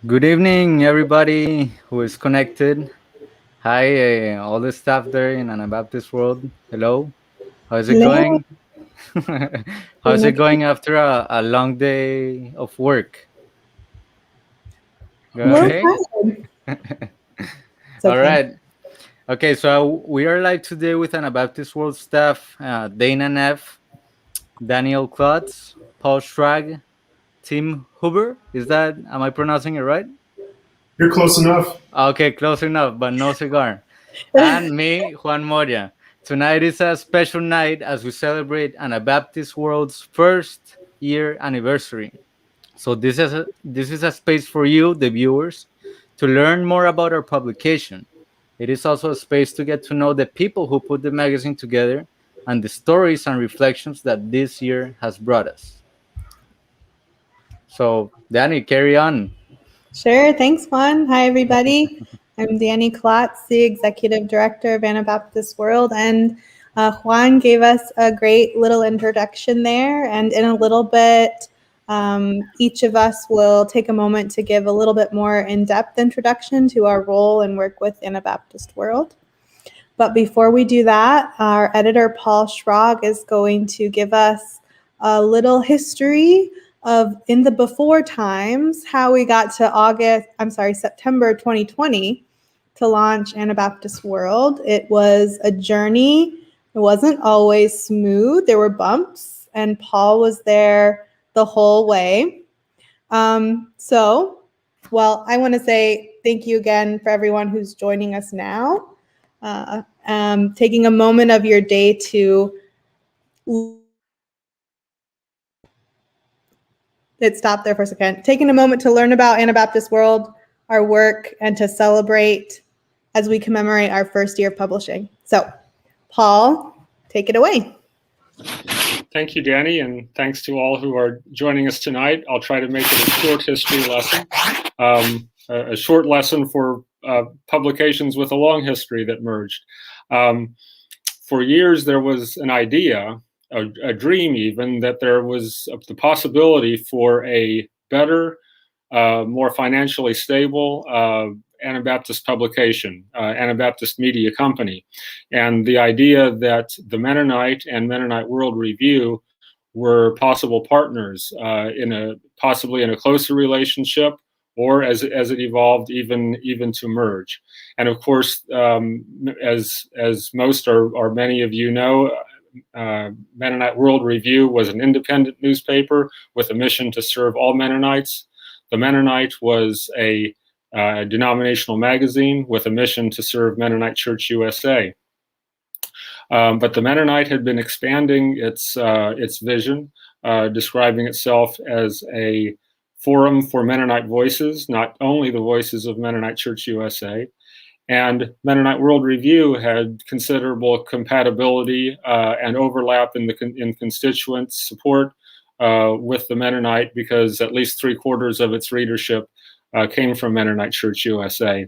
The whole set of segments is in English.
Good evening, everybody who is connected. Hi, all the staff there in Anabaptist World. Hello. How's it Hello, going? How's doing it okay? going after a long day of work? Going We're okay? fine. It's All okay. right. Okay, so we are live today with Anabaptist World staff Dana Neff, Daniel Klotz, Paul Schrag, Tim Huber. Am I pronouncing it right? You're close enough. Okay, close enough, but no cigar. And me, Juan Moria. Tonight is a special night as we celebrate Anabaptist World's first year anniversary. So this is a space for you, the viewers, to learn more about our publication. It is also a space to get to know the people who put the magazine together and the stories and reflections that this year has brought us. So, Danny, carry on. Sure. Thanks, Juan. Hi, everybody. I'm Danny Klotz, the Executive Director of Anabaptist World. And Juan gave us a great little introduction there. And in a little bit, each of us will take a moment to give a little bit more in-depth introduction to our role and work with Anabaptist World. But before we do that, our editor, Paul Schrag, is going to give us a little history of in the before times, how we got to September 2020 to launch Anabaptist World. It was a journey. It wasn't always smooth. There were bumps, and Paul was there the whole way. I want to say thank you again for everyone who's joining us now. Taking a moment of your day to it stopped there for a second. Taking a moment to learn about Anabaptist World, our work, and to celebrate as we commemorate our first year of publishing. So, Paul, take it away. Thank you, Danny, and thanks to all who are joining us tonight. I'll try to make it a short history lesson, a short lesson for publications with a long history that merged. For years, there was an idea, a dream even, that there was the possibility for a better, more financially stable Anabaptist publication, Anabaptist media company. And the idea that the Mennonite and Mennonite World Review were possible partners possibly in a closer relationship, or as it evolved, even to merge. And of course, as most or many of you know, Mennonite World Review was an independent newspaper with a mission to serve all Mennonites. The Mennonite was a denominational magazine with a mission to serve Mennonite Church USA. But the Mennonite had been expanding its vision, describing itself as a forum for Mennonite voices, not only the voices of Mennonite Church USA. And Mennonite World Review had considerable compatibility and overlap in constituent support with the Mennonite, because at least 3/4 of its readership came from Mennonite Church USA.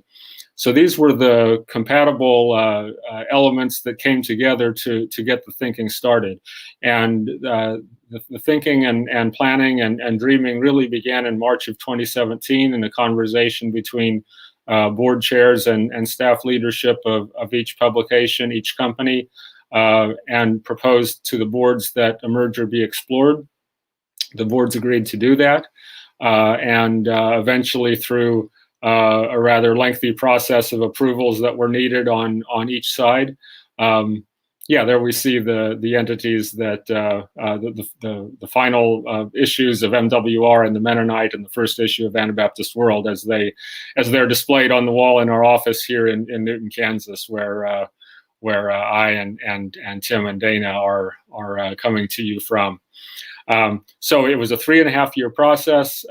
So these were the compatible elements that came together to get the thinking started. And the thinking and planning and dreaming really began in March of 2017 in a conversation between board chairs and staff leadership of each publication, each company, and proposed to the boards that a merger be explored. The boards agreed to do that, and eventually through a rather lengthy process of approvals that were needed on each side. There we see the entities that the final issues of MWR and the Mennonite and the first issue of Anabaptist World as they're displayed on the wall in our office here in Newton, Kansas, where I and Tim and Dana are coming to you from. So it was a 3.5-year process.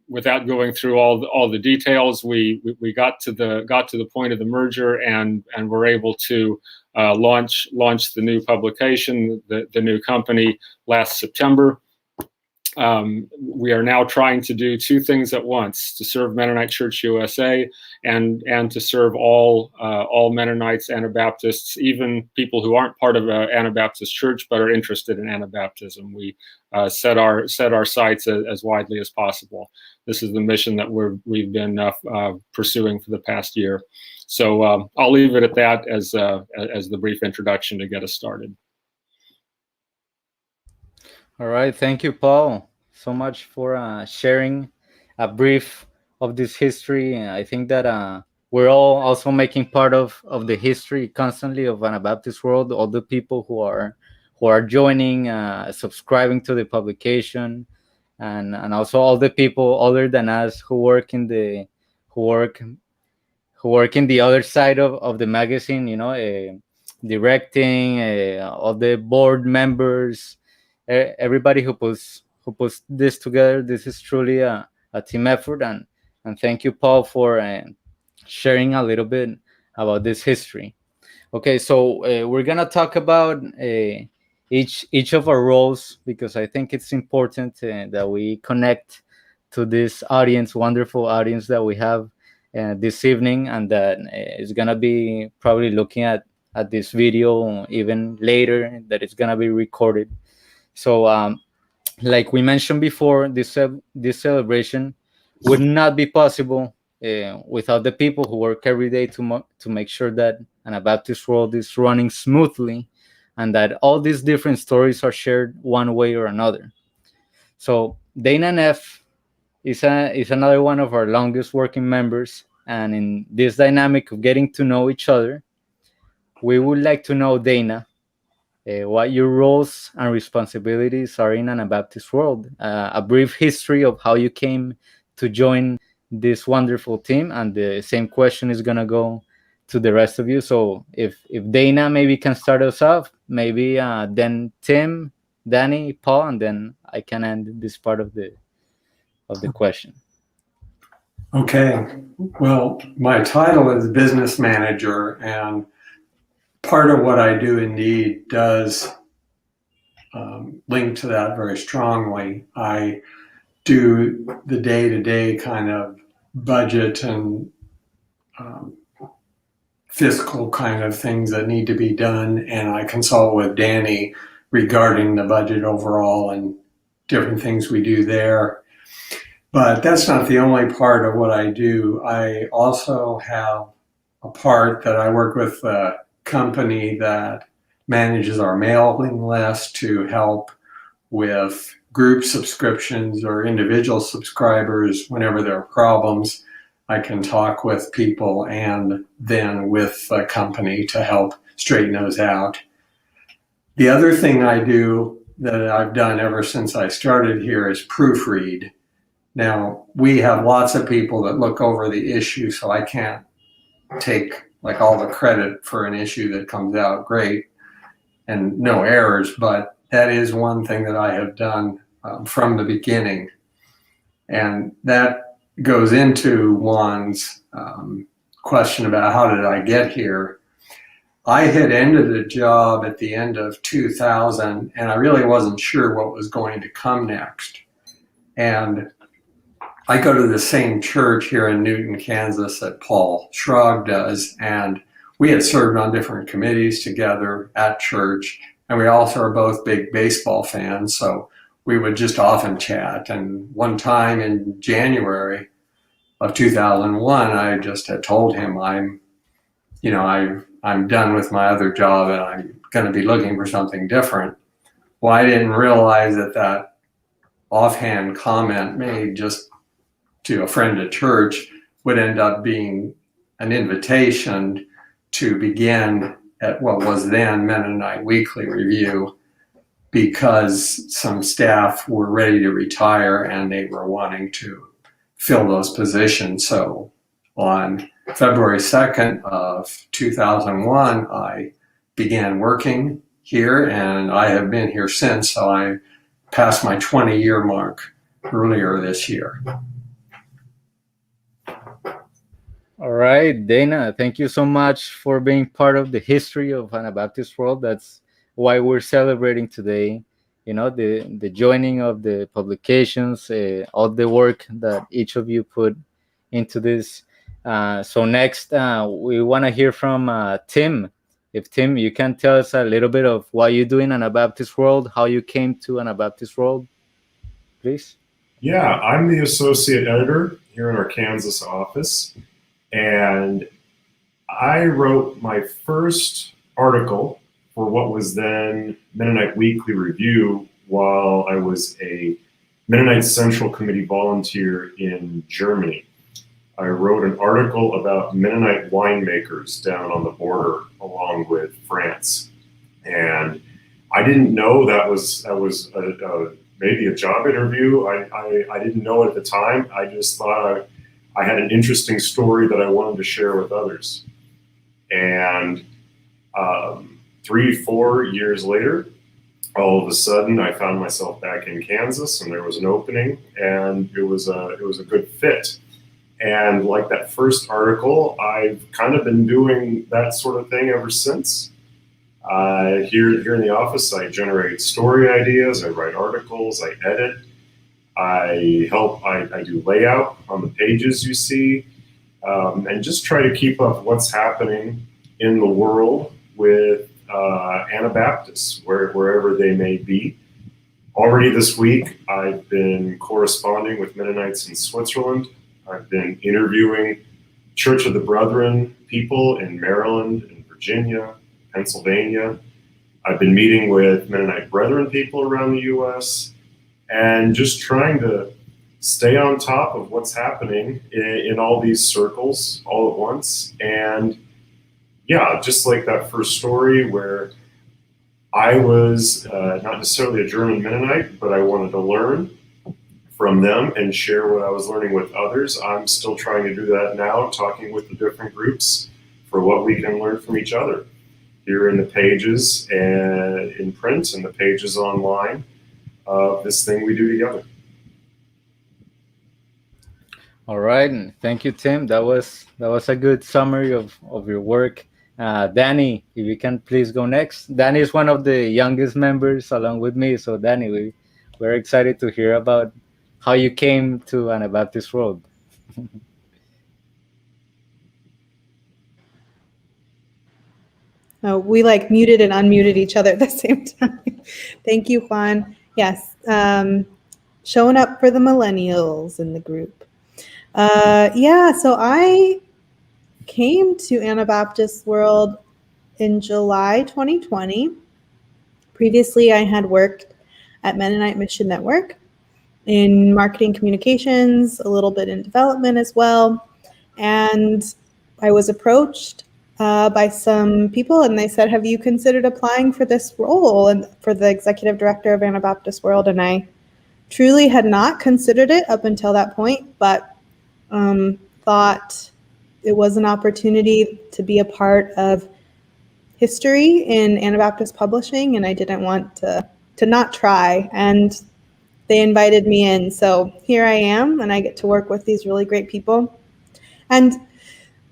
Without going through all the details, we got to the point of the merger and were able to launch the new publication, the new company, last September. we are now trying to do two things at once: to serve Mennonite Church USA and to serve all Mennonites, Anabaptists, even people who aren't part of an Anabaptist church but are interested in Anabaptism. We set our sights as widely as possible. This is the mission that we've been pursuing for the past year. So I'll leave it at that as the brief introduction to get us started. All right, thank you, Paul, so much for sharing a brief of this history. And I think that we're all also making part of the history constantly of Anabaptist World. All the people who are joining, subscribing to the publication, and also all the people other than us who work in the who work who work in the other side of the magazine. Directing, all the board members, everybody who puts this together. This is truly a team effort, and thank you, Paul, for sharing a little bit about this history. Okay, so we're gonna talk about each of our roles, because I think it's important that we connect to this audience, wonderful audience that we have this evening, and that is gonna be probably looking at this video even later, that it's gonna be recorded. So, like we mentioned before, this celebration would not be possible without the people who work every day to make sure that Anabaptist World is running smoothly, and that all these different stories are shared one way or another. So Dana and F is another one of our longest working members, and in this dynamic of getting to know each other, we would like to know, Dana, what your roles and responsibilities are in Anabaptist World, a brief history of how you came to join this wonderful team, and the same question is gonna go to the rest of you. So if Dana maybe can start us off, maybe then Tim, Danny, Paul, and then I can end this part of the question. Okay. Well, my title is business manager, and part of what I do indeed does link to that very strongly. I do the day-to-day kind of budget and fiscal kind of things that need to be done, and I consult with Danny regarding the budget overall and different things we do there. But that's not the only part of what I do. I also have a part that I work with a company that manages our mailing list to help with group subscriptions or individual subscribers. Whenever there are problems, I can talk with people and then with the company to help straighten those out. The other thing I do that I've done ever since I started here is proofread. Now, we have lots of people that look over the issue, so I can't take like all the credit for an issue that comes out great and no errors, but that is one thing that I have done from the beginning. And that goes into Juan's question about how did I get here. I had ended a job at the end of 2000, and I really wasn't sure what was going to come next. And I go to the same church here in Newton, Kansas that Paul Schrag does, and we had served on different committees together at church, and we also are both big baseball fans, so we would just often chat. And one time in January of 2001, I just had told him I'm done with my other job and I'm going to be looking for something different. Well, I didn't realize that offhand comment made just to a friend at church would end up being an invitation to begin at what was then Mennonite Weekly Review, because some staff were ready to retire and they were wanting to fill those positions. So on February 2nd of 2001, I began working here, and I have been here since. So I passed my 20-year mark earlier this year. All right, Dana, thank you so much for being part of the history of Anabaptist World. That's why we're celebrating today. the joining of the publications, all the work that each of you put into this. So next, we want to hear from Tim. If Tim, you can tell us a little bit of what you do in Anabaptist World, how you came to Anabaptist World, please. Yeah, I'm the associate editor here in our Kansas office, and I wrote my first article for what was then Mennonite Weekly Review while I was a Mennonite Central Committee volunteer in Germany. I wrote an article about Mennonite winemakers down on the border along with France. And I didn't know that was maybe a job interview. I didn't know it at the time. I just thought I had an interesting story that I wanted to share with others. And 3-4 years later, all of a sudden, I found myself back in Kansas, and there was an opening, and it was a good fit. And like that first article, I've kind of been doing that sort of thing ever since. Here in the office, I generate story ideas, I write articles, I edit, I do layout on the pages you see, and just try to keep up what's happening in the world with Anabaptists, wherever they may be. Already this week, I've been corresponding with Mennonites in Switzerland. I've been interviewing Church of the Brethren people in Maryland and Virginia, Pennsylvania. I've been meeting with Mennonite Brethren people around the U.S. and just trying to stay on top of what's happening in all these circles all at once. And yeah, just like that first story where I was not necessarily a German Mennonite, but I wanted to learn from them and share what I was learning with others. I'm still trying to do that now, talking with the different groups for what we can learn from each other here in the pages and in print and the pages online of this thing we do together. All right, and thank you, Tim. That was a good summary of your work. Danny, if you can please go next. Danny is one of the youngest members along with me. So Danny, we're excited to hear about how you came to Anabaptist World. We like muted and unmuted each other at the same time. Thank you, Juan. Yes, showing up for the millennials in the group. So I came to Anabaptist World in July 2020. Previously, I had worked at Mennonite Mission Network in marketing communications, a little bit in development as well. And I was approached by some people, and they said, have you considered applying for this role and for the executive director of Anabaptist World? And I truly had not considered it up until that point, but thought it was an opportunity to be a part of history in Anabaptist publishing, and I didn't want to not try. And they invited me in. So here I am, and I get to work with these really great people. And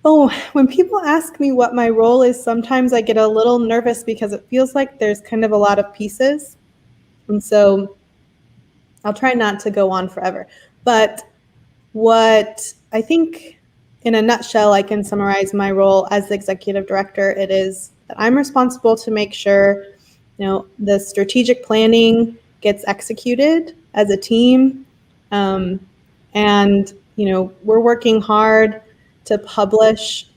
when people ask me what my role is, sometimes I get a little nervous because it feels like there's kind of a lot of pieces. And so I'll try not to go on forever. But what I think, in a nutshell, I can summarize my role as the executive director. It is that I'm responsible to make sure, the strategic planning gets executed as a team. And we're working hard to publish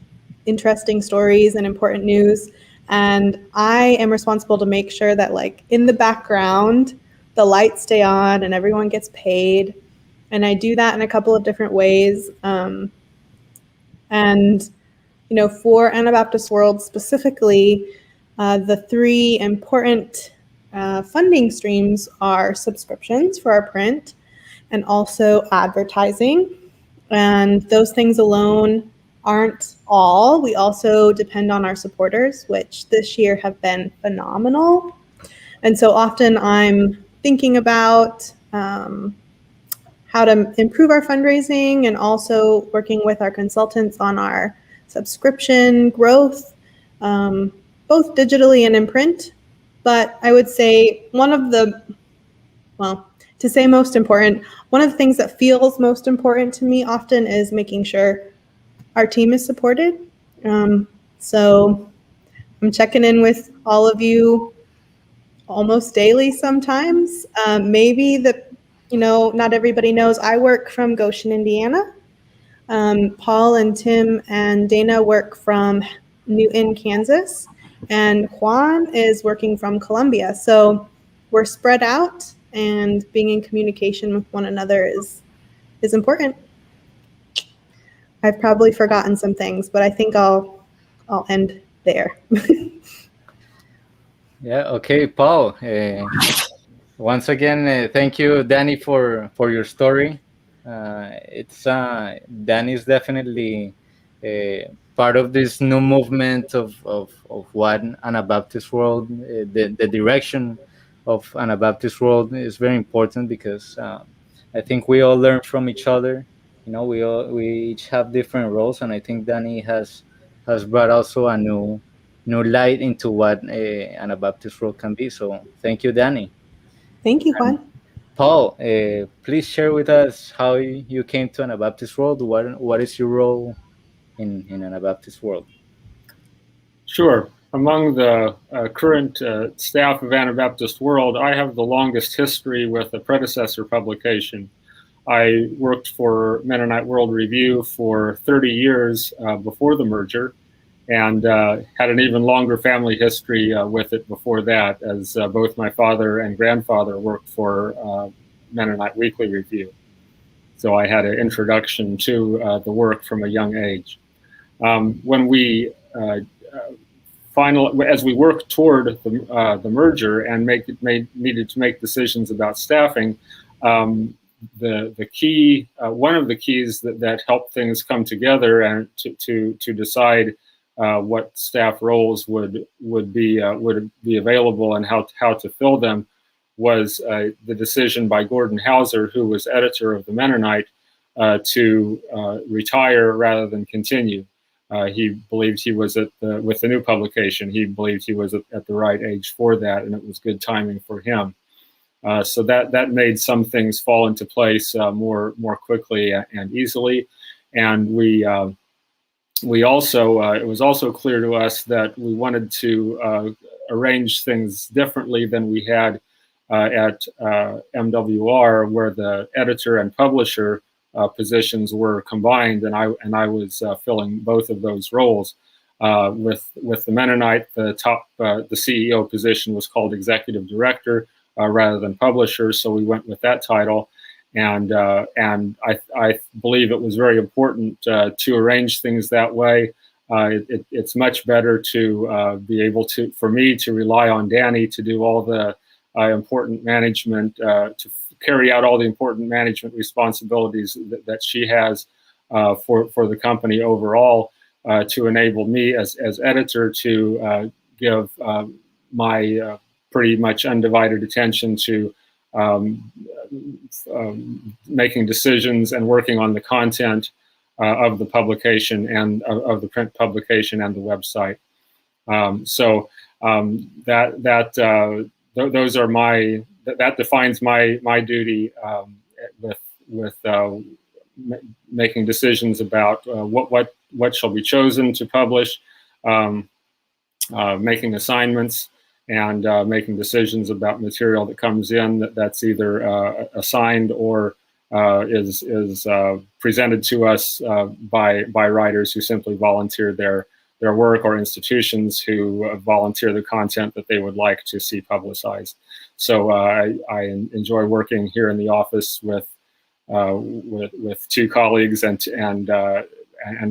interesting stories and important news. And I am responsible to make sure that, in the background, the lights stay on and everyone gets paid. And I do that in a couple of different ways. For Anabaptist World specifically, the three important funding streams are subscriptions for our print and also advertising. And those things alone aren't all. We also depend on our supporters, which this year have been phenomenal. And so often I'm thinking about how to improve our fundraising and also working with our consultants on our subscription growth, both digitally and in print. But I would say one of the well, to say most important, one of the things that feels most important to me often is making sure our team is supported. So I'm checking in with all of you almost daily sometimes. Maybe not everybody knows I work from Goshen, Indiana. Paul and Tim and Dana work from Newton, Kansas, and Juan is working from Columbia. So we're spread out, and being in communication with one another is important. I've probably forgotten some things, but I think I'll end there. Yeah. Okay, Paul. Once again, thank you, Danny, for your story. It's Danny is definitely part of this new movement of what Anabaptist world. The direction of Anabaptist world is very important because I think we all learn from each other. You know, we each have different roles, and I think Danny has brought also a new light into what Anabaptist world can be. So thank you, Danny. Thank you, Juan. Paul, please share with us how you came to Anabaptist world. What is your role in Anabaptist world? Sure. Among the current staff of Anabaptist World, I have the longest history with a predecessor publication. I worked for Mennonite World Review for 30 years before the merger, and had an even longer family history with it before that, as both my father and grandfather worked for Mennonite Weekly Review. So I had an introduction to the work from a young age. When we as we worked toward the merger and needed to make decisions about staffing, the key, one of the keys that helped things come together and to decide what staff roles would be available and how to fill them was the decision by Gordon Hauser, who was editor of the Mennonite, to retire rather than continue. He believed he was with the new publication, he believed he was at the right age for that, and it was good timing for him. So that made some things fall into place more quickly and easily. And we also it was also clear to us that we wanted to arrange things differently than we had at MWR, where the editor and publisher positions were combined, and I was filling both of those roles. With the Mennonite, the CEO position was called executive director rather than publisher, so we went with that title. And I believe it was very important to arrange things that way. It's much better to be able for me to rely on Danny to do all the important management, to carry out all the important management responsibilities that she has for the company overall, to enable me as editor to give my pretty much undivided attention to making decisions and working on the content of the publication and of the print publication and the website. Those are that defines my duty with making decisions about what shall be chosen to publish, making assignments, and making decisions about material that comes in that's either assigned or is presented to us by writers who simply volunteer their work, or institutions who volunteer the content that they would like to see publicized. So I enjoy working here in the office with two colleagues and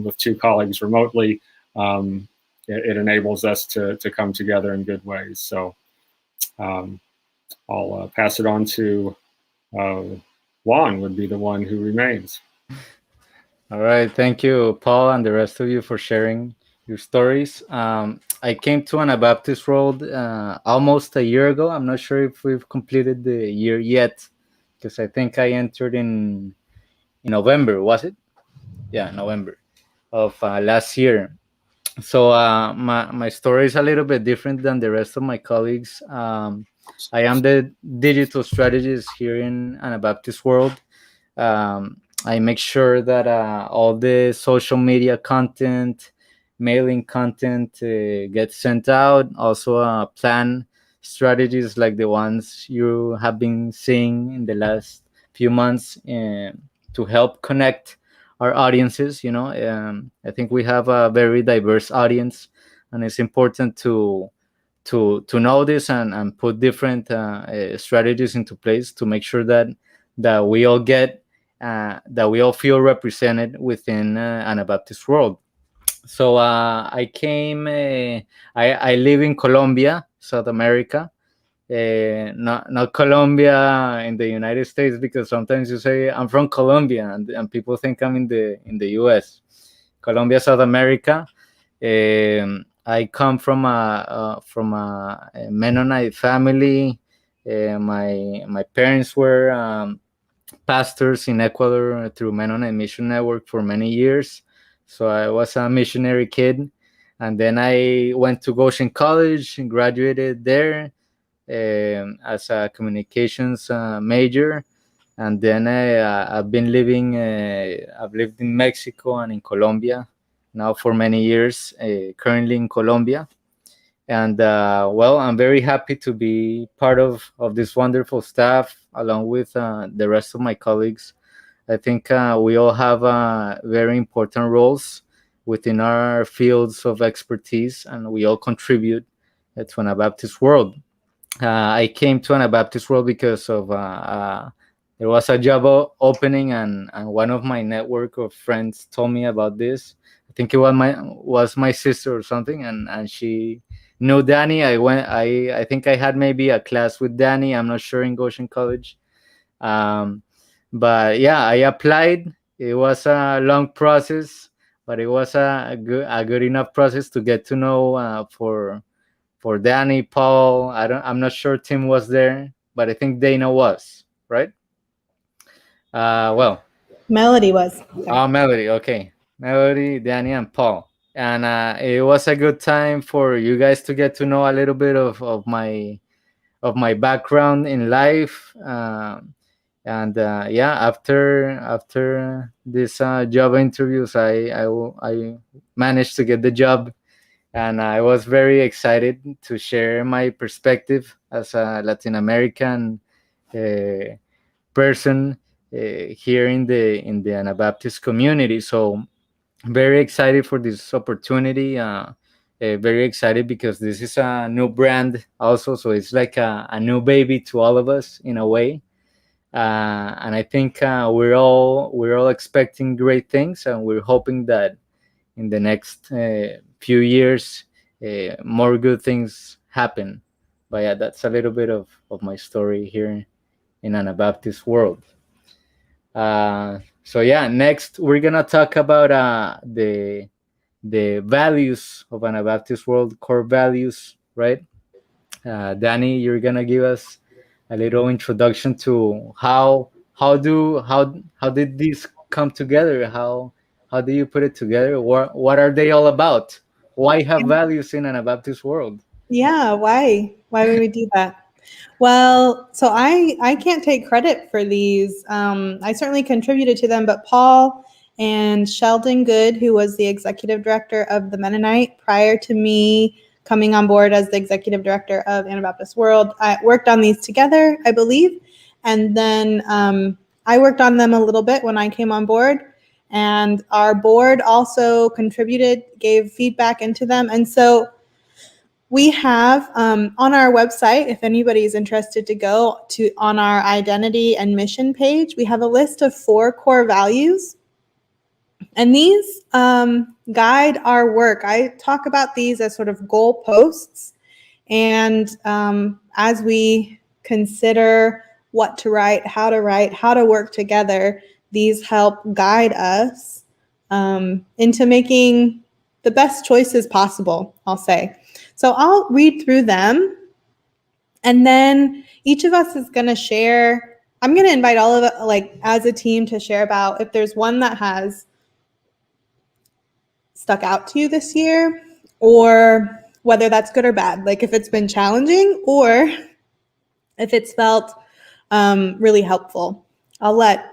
with two colleagues remotely. It enables us to come together in good ways. So I'll pass it on to Juan, would be the one who remains. All right, thank you, Paul, and the rest of you for sharing your stories. I came to Anabaptist World almost a year ago. I'm not sure if we've completed the year yet, because I think I entered in November, was it? Yeah, November of last year. So my story is a little bit different than the rest of my colleagues. I am the digital strategist here in Anabaptist World. I make sure that all the social media content, mailing content gets sent out. Also, plan strategies like the ones you have been seeing in the last few months to help connect our audiences. I think we have a very diverse audience, and it's important to know this and put different strategies into place to make sure that we all get that we all feel represented within Anabaptist world. So I came. I live in Colombia, South America. Not Colombia in the United States, because sometimes you say I'm from Colombia and people think I'm in the U.S. Colombia, South America. I come from a Mennonite family. My parents were pastors in Ecuador through Mennonite Mission Network for many years. So I was a missionary kid, and then I went to Goshen College and graduated there as a communications major. And then I've lived in Mexico and in Colombia now for many years. Currently in Colombia, and well, I'm very happy to be part of this wonderful staff along with the rest of my colleagues. I think we all have very important roles within our fields of expertise, and we all contribute to Anabaptist world. I came to Anabaptist world because of there was a job opening, and one of my network of friends told me about this. I think it was my sister or something, and she knew Danny. I think I had maybe a class with Danny. I'm not sure, in Goshen College. Um, but yeah, I applied. It was a long process, but it was a good enough process to get to know for Danny, Paul. I'm not sure Tim was there, but I think Dana was, right. Well, Melody was there. Melody. Okay, Melody, Danny, and Paul. And it was a good time for you guys to get to know a little bit of my background in life. And yeah, after this job interviews, I managed to get the job, and I was very excited to share my perspective as a Latin American uh, person here in the Anabaptist community. So very excited for this opportunity. Very excited because this is a new brand also, so it's like a new baby to all of us in a way. And I think we're all expecting great things, and we're hoping that in the next few years more good things happen. But yeah, that's a little bit of my story here in Anabaptist world. So yeah, next we're gonna talk about the values of Anabaptist world, core values, right? Danny, you're gonna give us a little introduction to how did these come together? How do you put it together? What are they all about? Why have values in Anabaptist world? Yeah, why? Why would we do that? Well, so I can't take credit for these. I certainly contributed to them, but Paul and Sheldon Good, who was the executive director of the Mennonite prior to me coming on board as the executive director of Anabaptist World, I worked on these together, I believe, and then I worked on them a little bit when I came on board. And our board also contributed, gave feedback into them, and so we have on our website, if anybody is interested to go to on our identity and mission page, we have a list of 4 core values. And these guide our work. I talk about these as sort of goalposts. And as we consider what to write, how to work together, these help guide us into making the best choices possible, I'll say. So I'll read through them, and then each of us is going to share. I'm going to invite all of it, like as a team, to share about if there's one that has stuck out to you this year, or whether that's good or bad, like if it's been challenging, or if it's felt really helpful. I'll let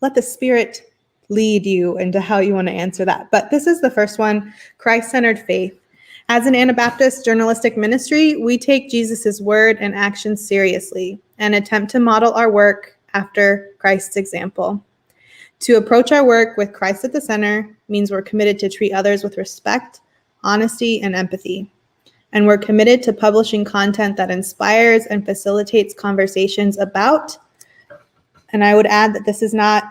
the Spirit lead you into how you want to answer that. But this is the first one, Christ-centered faith. As an Anabaptist journalistic ministry, we take Jesus' word and actions seriously and attempt to model our work after Christ's example. To approach our work with Christ at the center means we're committed to treat others with respect, honesty, and empathy. And we're committed to publishing content that inspires and facilitates conversations about, and I would add that this is not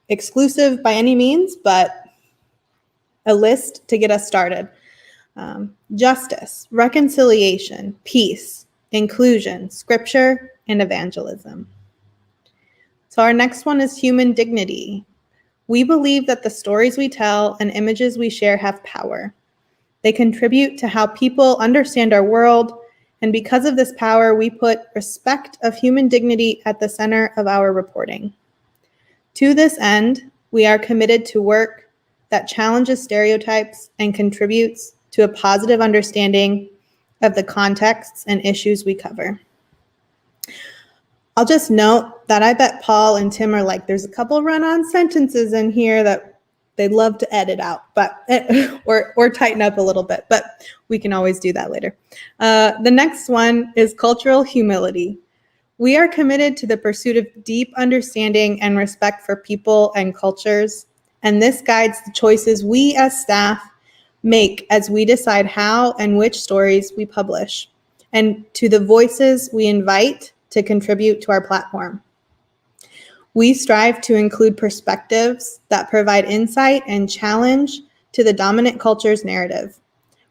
exclusive by any means, but a list to get us started. Justice, reconciliation, peace, inclusion, scripture, and evangelism. So our next one is human dignity. We believe that the stories we tell and images we share have power. They contribute to how people understand our world, and because of this power, we put respect of human dignity at the center of our reporting. To this end, we are committed to work that challenges stereotypes and contributes to a positive understanding of the contexts and issues we cover. I'll just note that I bet Paul and Tim are like, there's a couple run-on sentences in here that they'd love to edit out, but or tighten up a little bit, but we can always do that later. The next one is cultural humility. We are committed to the pursuit of deep understanding and respect for people and cultures, and this guides the choices we as staff make as we decide how and which stories we publish, and to the voices we invite to contribute to our platform. We strive to include perspectives that provide insight and challenge to the dominant culture's narrative,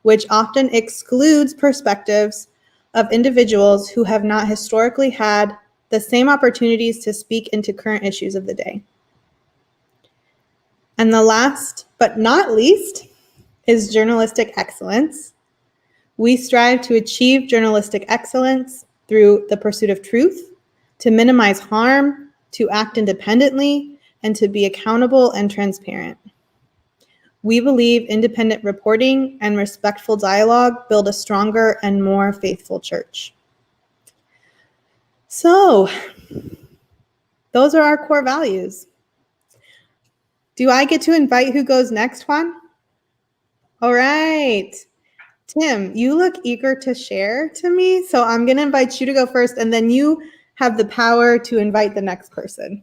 which often excludes perspectives of individuals who have not historically had the same opportunities to speak into current issues of the day. And the last but not least is journalistic excellence. We strive to achieve journalistic excellence through the pursuit of truth, to minimize harm, to act independently, and to be accountable and transparent. We believe independent reporting and respectful dialogue build a stronger and more faithful church. So, those are our core values. Do I get to invite who goes next, Juan? All right. Tim, you look eager to share to me, so I'm going to invite you to go first, and then you have the power to invite the next person.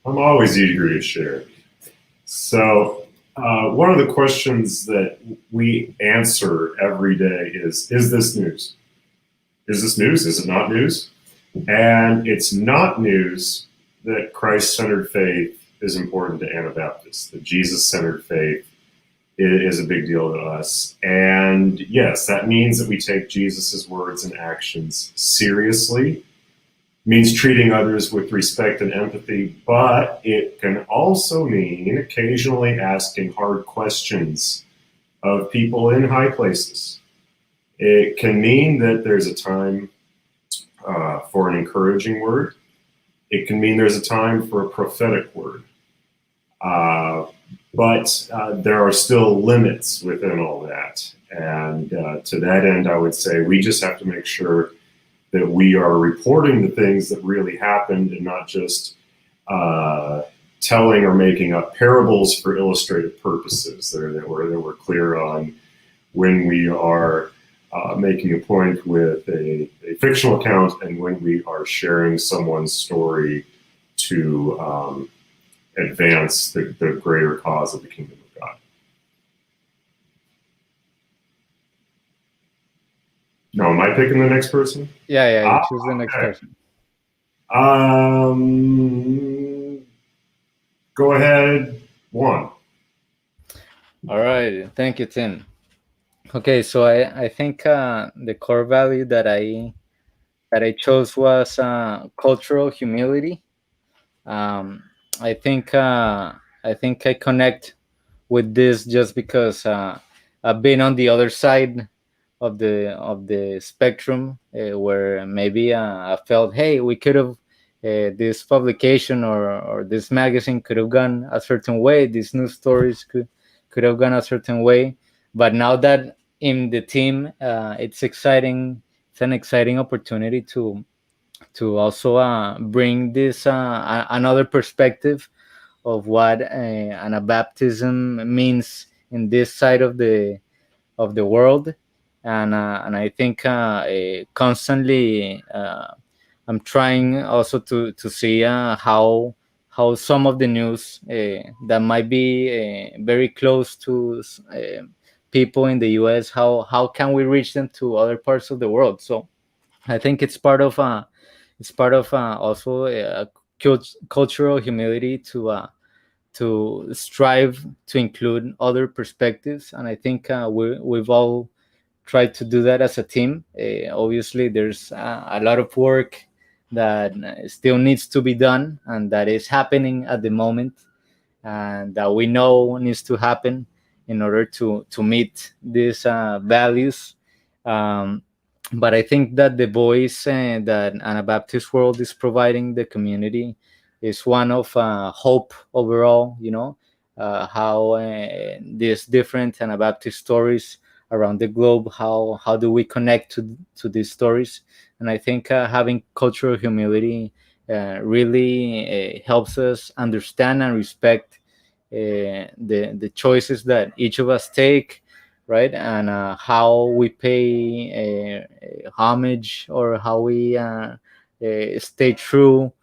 I'm always eager to share. So one of the questions that we answer every day is this news? Is this news? Is it not news? And it's not news that Christ-centered faith is important to Anabaptists, that Jesus-centered faith is a big deal to us. And yes, that means that we take Jesus's words and actions seriously. Means treating others with respect and empathy, but it can also mean occasionally asking hard questions of people in high places. It can mean that there's a time for an encouraging word. It can mean there's a time for a prophetic word. But there are still limits within all that. And to that end, I would say we just have to make sure that we are reporting the things that really happened and not just telling or making up parables for illustrative purposes, that we're clear on when we are making a point with a fictional account and when we are sharing someone's story to advance the greater cause of the kingdom of God. No, am I picking the next person? Yeah, choose the next person. Go ahead, Juan. All right, thank you, Tim. Okay, so I think the core value that I chose was cultural humility. I think I connect with this just because I've been on the other side of the spectrum, where maybe I felt, hey, we could have this publication or this magazine could have gone a certain way. These news stories could have gone a certain way. But now that in the team, it's exciting it's an exciting opportunity to also bring this another perspective of what Anabaptism means in this side of the world, and I think constantly I'm trying also to see how some of the news that might be very close to people in the U.S. How can we reach them to other parts of the world? So I think it's part of also cultural humility to strive to include other perspectives, and I think we've all tried to do that as a team. Obviously, there's a lot of work that still needs to be done, and that is happening at the moment, and that we know needs to happen in order to meet these values. Um, but I think that the voice that Anabaptist World is providing the community is one of hope overall. You know, how these different Anabaptist stories around the globe, how do we connect to these stories? And I think having cultural humility really helps us understand and respect the choices that each of us take, right? And how we pay homage, or how we stay true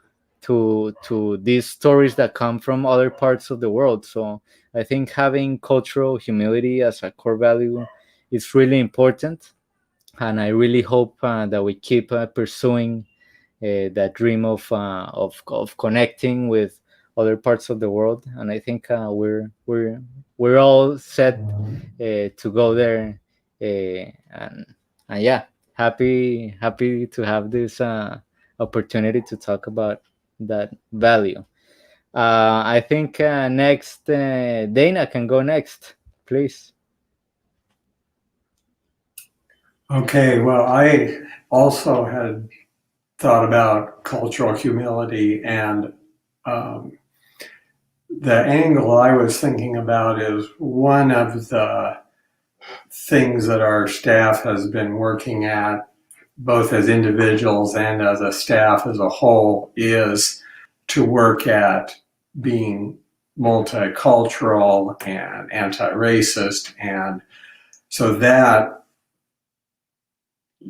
to these stories that come from other parts of the world. So I think having cultural humility as a core value is really important, and I really hope that we keep pursuing that dream of connecting with other parts of the world. And I think we're all set to go there, and yeah, happy to have this opportunity to talk about that value. I think next, Dana can go next, please. Okay, well, I also had thought about cultural humility, and um, the angle I was thinking about is one of the things that our staff has been working at, both as individuals and as a staff as a whole, is to work at being multicultural and anti-racist. And so that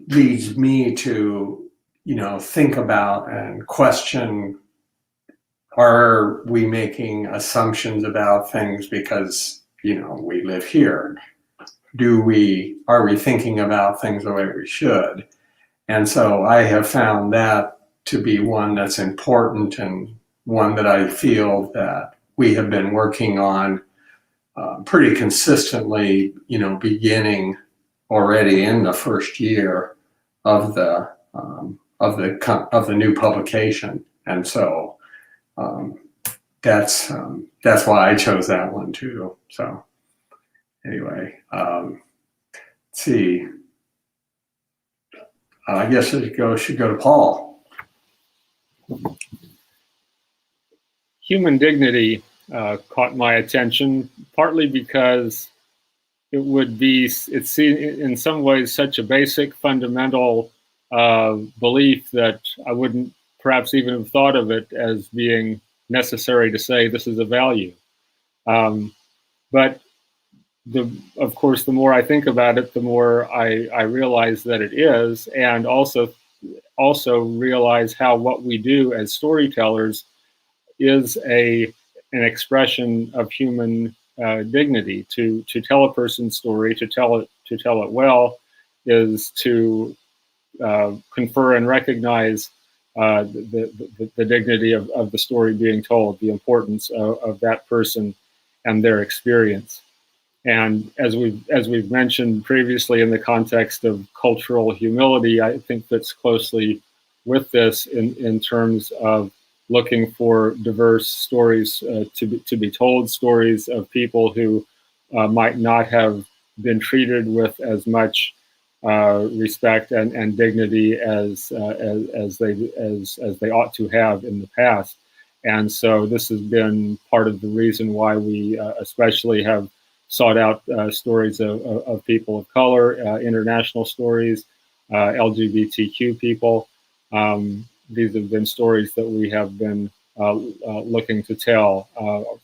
leads me to, think about and question, are we making assumptions about things because, we live here? Are we thinking about things the way we should? And so I have found that to be one that's important, and one that I feel that we have been working on pretty consistently, beginning already in the first year of the new publication. And so that's why I chose that one too. So anyway, let's see. I guess I should go to Paul. Human dignity caught my attention, partly because it's in some ways such a basic, fundamental belief that I wouldn't perhaps even have thought of it as being necessary to say this is a value. But of course, the more I think about it, the more I realize that it is, and also realize how what we do as storytellers is an expression of human dignity. To tell a person's story, to tell it well, is to confer and recognize the dignity of the story being told, the importance of that person and their experience. And as we've mentioned previously, in the context of cultural humility, I think fits closely with this in terms of looking for diverse stories to be told, stories of people who might not have been treated with as much respect and dignity as they ought to have in the past. And so this has been part of the reason why we especially have sought out stories of people of color, international stories, LGBTQ people. These have been stories that we have been looking to tell.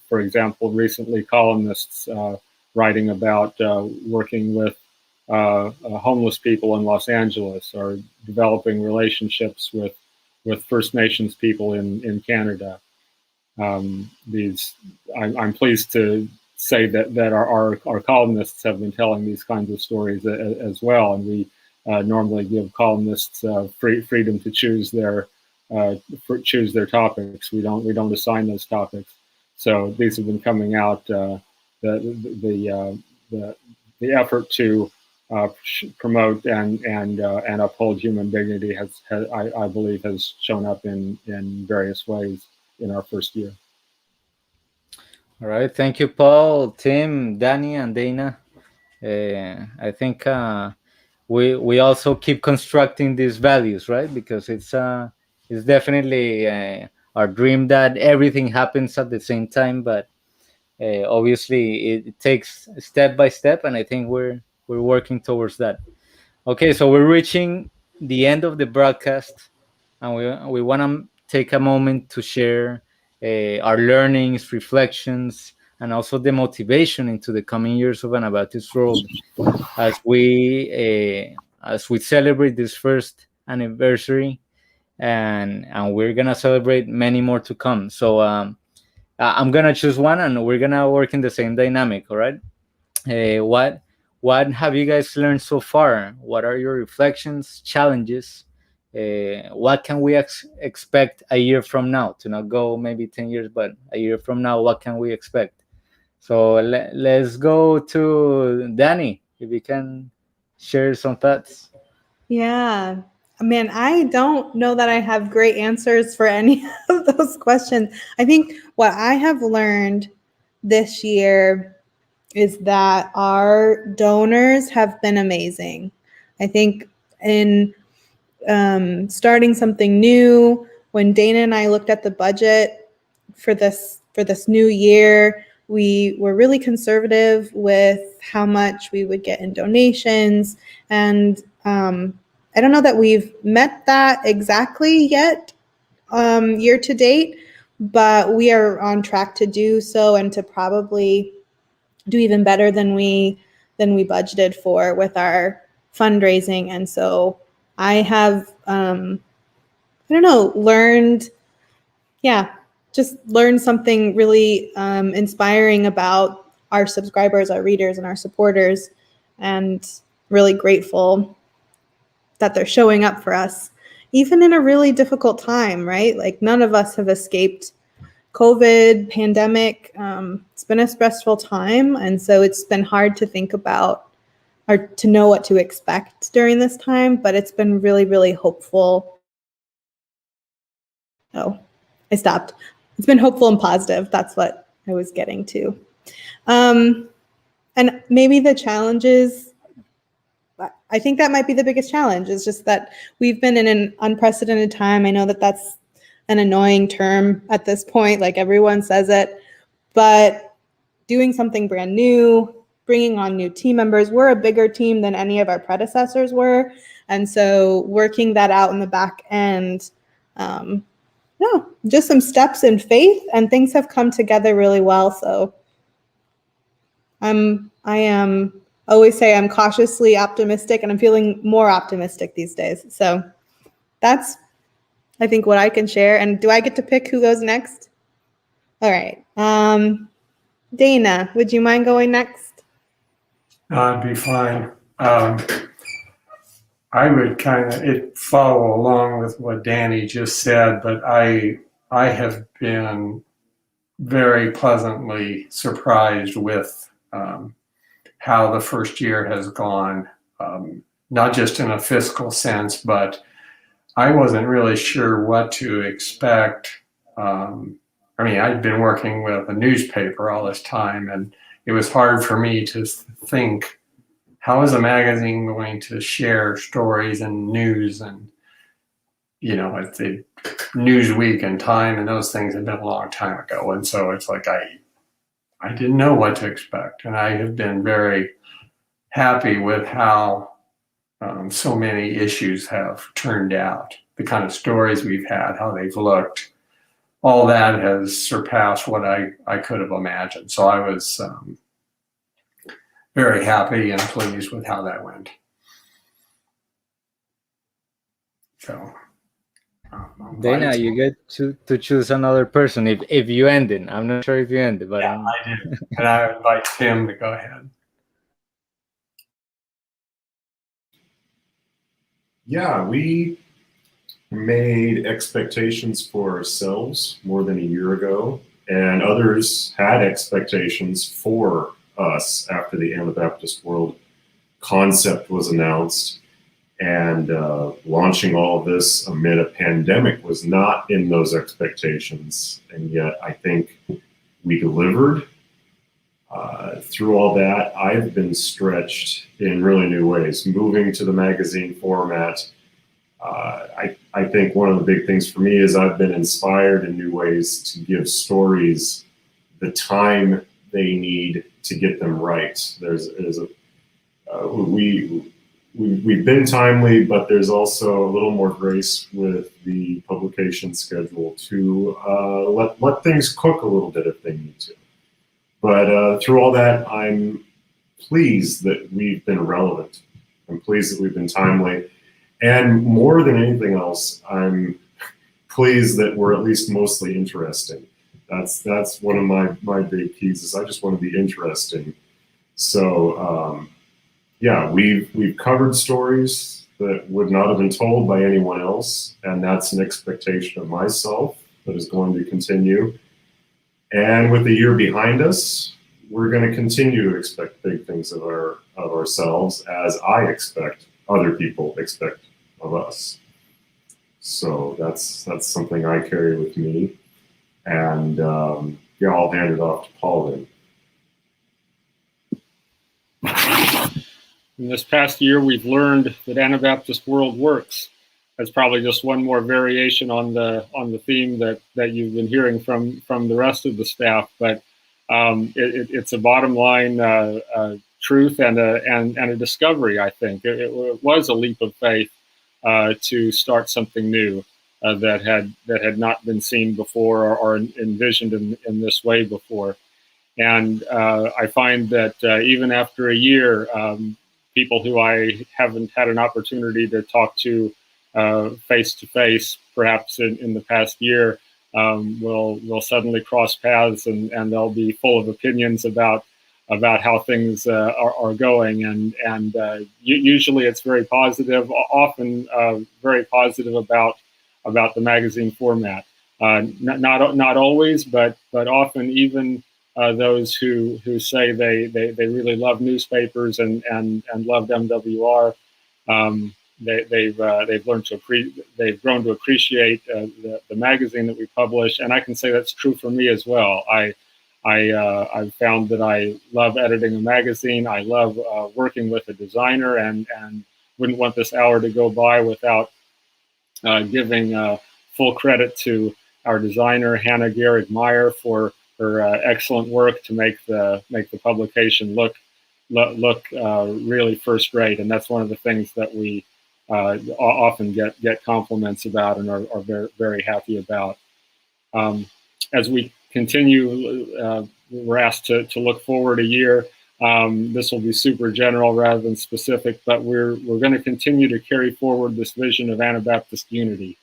For example, recently columnists writing about working with homeless people in Los Angeles, or developing relationships with First Nations people in Canada. I'm pleased to say that our columnists have been telling these kinds of stories as well, and we normally give columnists freedom to choose their topics. We don't assign those topics. So these have been coming out. The effort to promote and uphold human dignity I believe has shown up in various ways in our first year. All right. Thank you, Paul, Tim, Danny, and Dana. I think we also keep constructing these values, right? Because it's definitely our dream that everything happens at the same time, but obviously it takes step by step, and I think we're working towards that. Okay, so we're reaching the end of the broadcast, and we want to take a moment to share our learnings, reflections, and also the motivation into the coming years of Anabaptist World as we celebrate this first anniversary, and we're gonna celebrate many more to come. So I'm gonna choose one, and we're gonna work in the same dynamic. All right. Uh, what what have you guys learned so far? What are your reflections, challenges? What can we expect a year from now? To not go maybe 10 years, but a year from now, what can we expect? So let's go to Danny, if you can share some thoughts. Yeah. Man, I don't know that I have great answers for any of those questions. I think what I have learned this year is that our donors have been amazing. I think in starting something new, when Dana and I looked at the budget for this new year, we were really conservative with how much we would get in donations, and I don't know that we've met that exactly yet year to date, but we are on track to do so and to probably do even better than we budgeted for with our fundraising. And so I have I don't know, just learned something really inspiring about our subscribers, our readers, and our supporters, and really grateful that they're showing up for us, even in a really difficult time, right? Like, none of us have escaped COVID, pandemic. It's been a stressful time, and so it's been hard to think about or to know what to expect during this time, but it's been really, really hopeful. Oh, I stopped. It's been hopeful and positive. That's what I was getting to. And maybe the challenges, I think that might be the biggest challenge, is just that we've been in an unprecedented time. I know that that's an annoying term at this point, like everyone says it, but doing something brand new, bringing on new team members. We're a bigger team than any of our predecessors were. And so working that out in the back end, just some steps in faith, and things have come together really well. So I am always say I'm cautiously optimistic, and I'm feeling more optimistic these days. So that's, I think, what I can share. And do I get to pick who goes next? All right. Dana, would you mind going next? I'd be fine. I would kind of follow along with what Danny just said, but I have been very pleasantly surprised with how the first year has gone, not just in a fiscal sense, but I wasn't really sure what to expect. I mean, I'd been working with a newspaper all this time, and it was hard for me to think, how is a magazine going to share stories and news? And, you know, it's the Newsweek and Time and those things had been a long time ago. And so it's like I didn't know what to expect. And I have been very happy with how so many issues have turned out, the kind of stories we've had, how they've looked, all that has surpassed what I could have imagined. So I was very happy and pleased with how that went. So, Dana, you get to choose another person if you end it. I'm not sure if you end it, but yeah, I did. And I invite Tim to go ahead. Yeah, we made expectations for ourselves more than a year ago, and others had expectations for us after the Anabaptist World concept was announced. And launching all of this amid a pandemic was not in those expectations. And yet I think we delivered. Through all that, I've been stretched in really new ways. Moving to the magazine format, I think one of the big things for me is I've been inspired in new ways to give stories the time they need to get them right. We've been timely, but there's also a little more grace with the publication schedule to let things cook a little bit if they need to. But through all that, I'm pleased that we've been relevant. I'm pleased that we've been timely. And more than anything else, I'm pleased that we're at least mostly interesting. That's one of my big keys is I just want to be interesting. So yeah, we've covered stories that would not have been told by anyone else, and that's an expectation of myself that is going to continue. And with the year behind us, we're going to continue to expect big things of ourselves, as I expect other people expect of us. So that's something I carry with me, and yeah, I'll hand it off to Paul then. In this past year, we've learned that Anabaptist World works. That's probably just one more variation on the theme that you've been hearing from the rest of the staff. But it's a bottom line truth and a discovery. I think it was a leap of faith to start something new that had not been seen before or envisioned in this way before. And I find that even after a year, people who I haven't had an opportunity to talk to face to face, perhaps in the past year, will suddenly cross paths and they'll be full of opinions about how things are going. And usually it's very positive, often very positive about the magazine format. Not always, but often even. Those who say they really love newspapers and loved MWR, they've learned to they've grown to appreciate the magazine that we publish, and I can say that's true for me as well. I've found that I love editing a magazine. I love working with a designer, and wouldn't want this hour to go by without giving full credit to our designer Hannah Gehrig Meyer for her excellent work to make the publication look really first rate, and that's one of the things that we often get compliments about and are very, very happy about. As we continue, we're asked to look forward a year. This will be super general rather than specific, but we're going to continue to carry forward this vision of Anabaptist unity.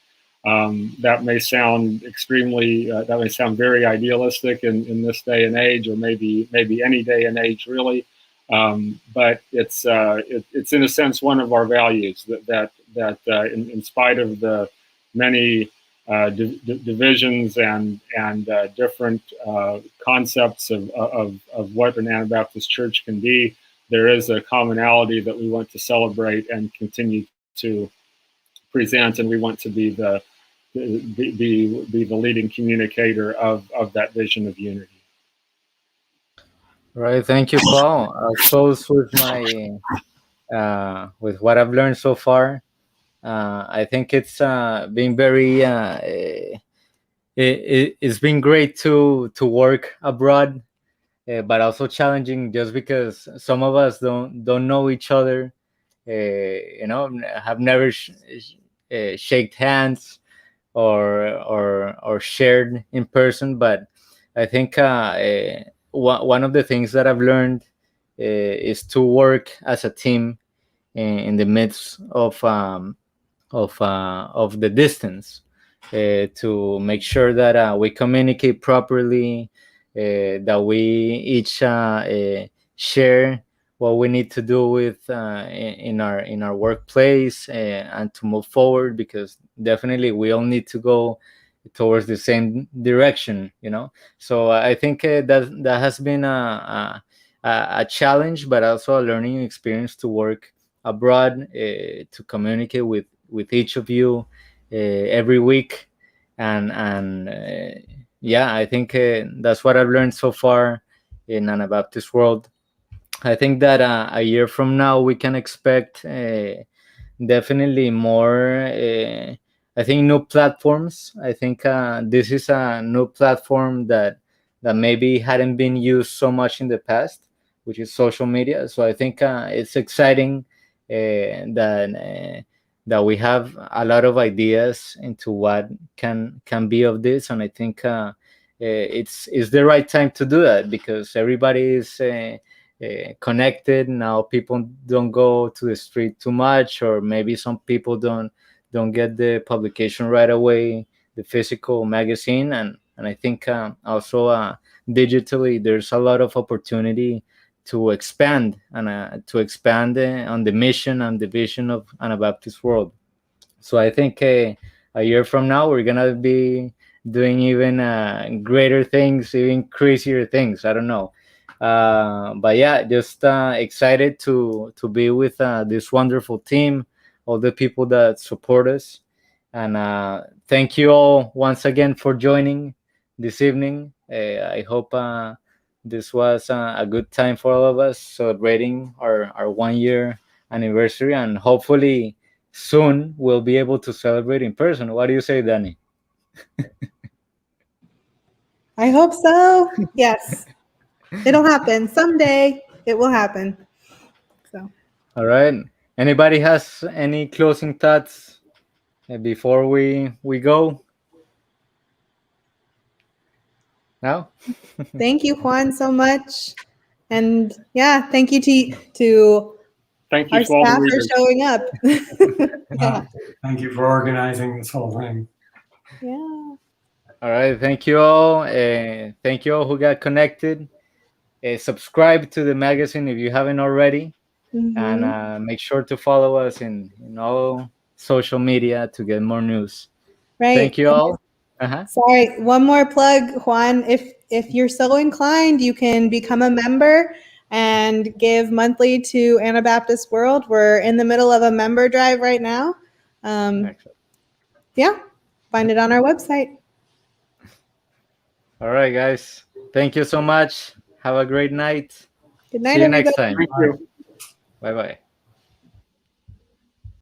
That may sound that may sound very idealistic in this day and age, or maybe any day and age really. But it's in a sense one of our values that in spite of the many divisions and different concepts of what an Anabaptist church can be, there is a commonality that we want to celebrate and continue to present, and we want to be the leading communicator of that vision of unity. Right. Thank you, Paul. I'll close with my with what I've learned so far. I think it's been very it's been great to work abroad, but also challenging just because some of us don't know each other, have never shaked hands or shared in person. But I think one of the things that I've learned is to work as a team in the midst of the distance, to make sure that we communicate properly, that we each share what we need to do with in our workplace, and to move forward, because definitely we all need to go towards the same direction. So I think that has been a challenge, but also a learning experience to work abroad, to communicate with each of you every week, and yeah, I think that's what I've learned so far in Anabaptist world. I think that a year from now we can expect definitely more. I think new platforms. I think this is a new platform that maybe hadn't been used so much in the past, which is social media. So I think it's exciting that we have a lot of ideas into what can be of this, and I think it's the right time to do that, because everybody is connected now. People don't go to the street too much, or maybe some people don't get the publication right away, the physical magazine, and I think also digitally there's a lot of opportunity to expand, and to expand on the mission and the vision of Anabaptist world. So I think a year from now we're gonna be doing even greater things, even crazier things. I don't know, but yeah, just excited to be with this wonderful team, all the people that support us, and thank you all once again for joining this evening. I hope this was a good time for all of us, celebrating our 1 year anniversary, and hopefully soon we'll be able to celebrate in person. What do you say, Danny? I hope so. Yes, it'll happen someday. It will happen. So All right. Anybody has any closing thoughts before we go? Now? thank you, Juan, so much. And yeah, thank you to Thank you our to all the staff for readers. showing up. Yeah. Thank you for organizing this whole thing. Yeah. All right. Thank you all. Thank you all who got connected. Subscribe to the magazine if you haven't already, and Hmm. make sure to follow us in all social media to get more news. Thank Right. you all. Uh-huh. Sorry, one more plug, Juan. If you're so inclined, you can become a member and give monthly to Anabaptist World. We're in the middle of a member drive right now. Excellent. Yeah, find it on our website. All right, guys. Thank you so much. Have a great night. Good See night, you next everybody. time. Thank you. Bye bye.